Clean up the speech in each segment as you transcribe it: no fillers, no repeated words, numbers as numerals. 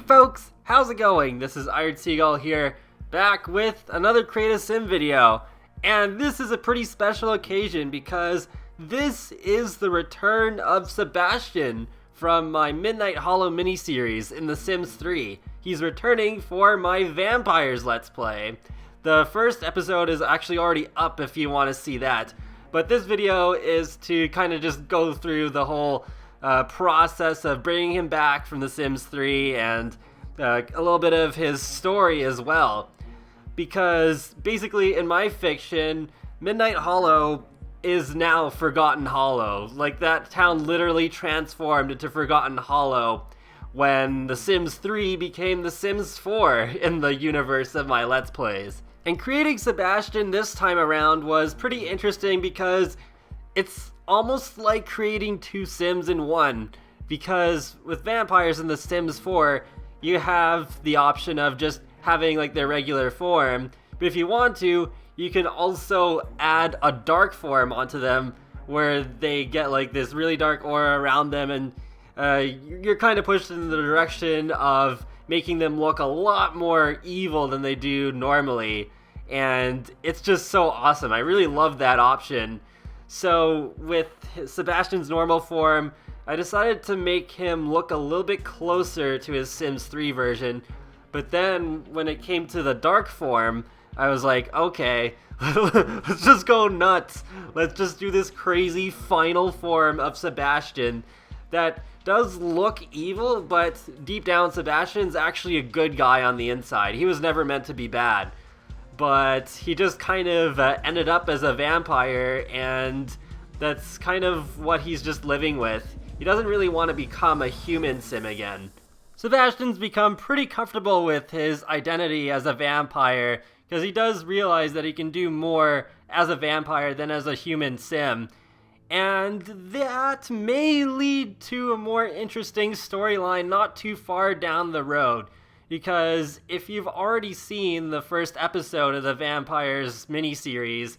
folks, how's it going? This is Iron Seagull here, back with another Create a Sim video. And this is a pretty special occasion because this is the return of Sebastien from my Midnight Hollow miniseries in The Sims 3. He's returning for my Vampires Let's Play. The first episode is actually already up if you want to see that. But this video is to kind of just go through the whole process of bringing him back from The Sims 3 and a little bit of his story as well. Because basically in my fiction, Midnight Hollow is now Forgotten Hollow. Like, that town literally transformed into Forgotten Hollow when The Sims 3 became The Sims 4 in the universe of my Let's Plays. And creating Sebastien this time around was pretty interesting because it's almost like creating two Sims in one. Because with vampires in The Sims 4, you have the option of just having like their regular form, but if you want to, you can also add a dark form onto them where they get like this really dark aura around them, and you're kind of pushed in the direction of making them look a lot more evil than they do normally, and it's just so awesome. I really love that option. So with Sebastien's normal form, I decided to make him look a little bit closer to his Sims 3 version. But then, when it came to the dark form, I was like, okay, let's just go nuts. Let's just do this crazy final form of Sebastien that does look evil, but deep down, Sebastien's actually a good guy on the inside. He was never meant to be bad. But he just kind of ended up as a vampire, and that's kind of what he's just living with. He doesn't really want to become a human sim again. Sebastien's become pretty comfortable with his identity as a vampire because he does realize that he can do more as a vampire than as a human sim. And that may lead to a more interesting storyline not too far down the road. Because if you've already seen the first episode of the Vampires miniseries,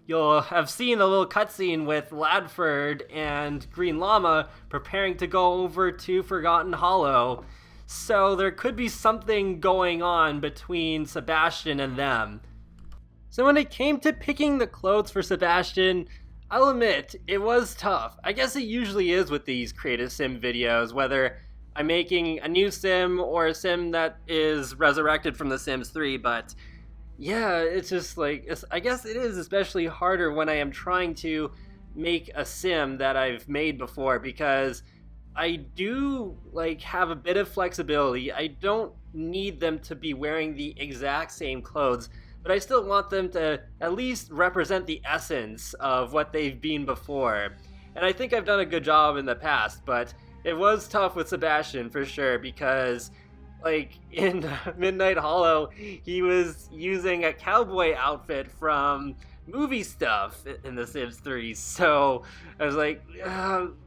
you'll have seen a little cutscene with Ladford and Green Llama preparing to go over to Forgotten Hollow. So there could be something going on between Sebastien and them. So when it came to picking the clothes for Sebastien, I'll admit, it was tough. I guess it usually is with these creative sim videos, whether I'm making a new sim or a sim that is resurrected from The Sims 3, but yeah, it's just like, I guess it is especially harder when I am trying to make a sim that I've made before, because I do like have a bit of flexibility. I don't need them to be wearing the exact same clothes, but I still want them to at least represent the essence of what they've been before. And I think I've done a good job in the past, but it was tough with Sebastien for sure, because like in Midnight Hollow, he was using a cowboy outfit from movie stuff in The Sims 3, so I was like,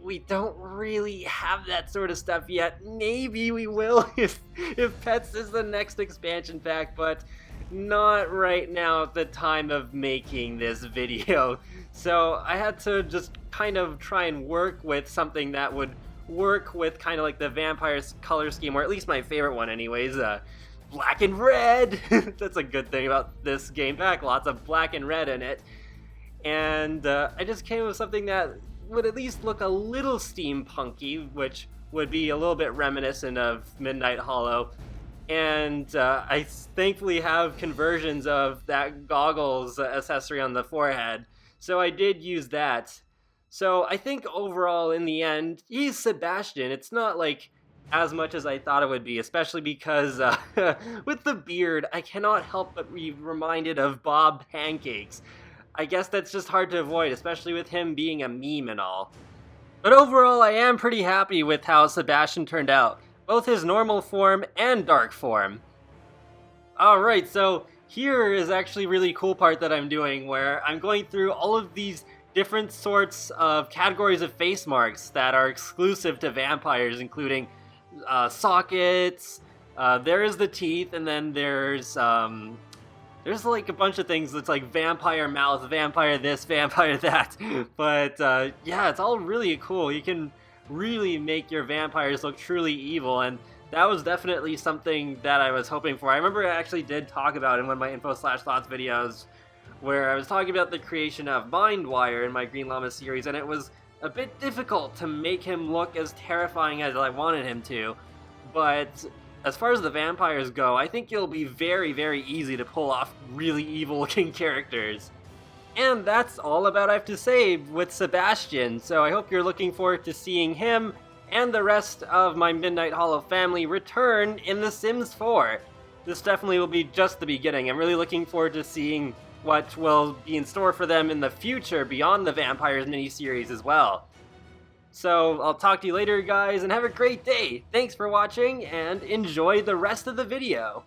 we don't really have that sort of stuff yet. Maybe we will if Pets is the next expansion pack, but not right now at the time of making this video. So I had to just kind of try and work with something that would work with kind of like the Vampire's color scheme, or at least my favorite one anyways, black and red. That's a good thing about this game pack, lots of black and red in it. And I just came up with something that would at least look a little steampunky, which would be a little bit reminiscent of Midnight Hollow. And I thankfully have conversions of that goggles accessory on the forehead, so I did use that. So I think overall in the end, he's Sebastien. It's not like as much as I thought it would be, especially because with the beard, I cannot help but be reminded of Bob Pancakes. I guess that's just hard to avoid, especially with him being a meme and all. But overall, I am pretty happy with how Sebastien turned out, both his normal form and dark form. Alright, so here is actually a really cool part that I'm doing, where I'm going through all of these different sorts of categories of face marks that are exclusive to vampires, including sockets, there is the teeth, and then there's like a bunch of things that's like vampire mouth, vampire this, vampire that. But yeah, it's all really cool. You can really make your vampires look truly evil, and that was definitely something that I was hoping for. I remember I actually did talk about in one of my info/thoughts videos where I was talking about the creation of Mindwire in my Green Llama series, and it was a bit difficult to make him look as terrifying as I wanted him to. But as far as the vampires go, I think it'll be very, very easy to pull off really evil-looking characters. And that's all about I have to say with Sebastien, so I hope you're looking forward to seeing him and the rest of my Midnight Hollow family return in The Sims 4. This definitely will be just the beginning. I'm really looking forward to seeing what will be in store for them in the future beyond the Vampires miniseries as well. So I'll talk to you later, guys, and have a great day. Thanks for watching, and enjoy the rest of the video.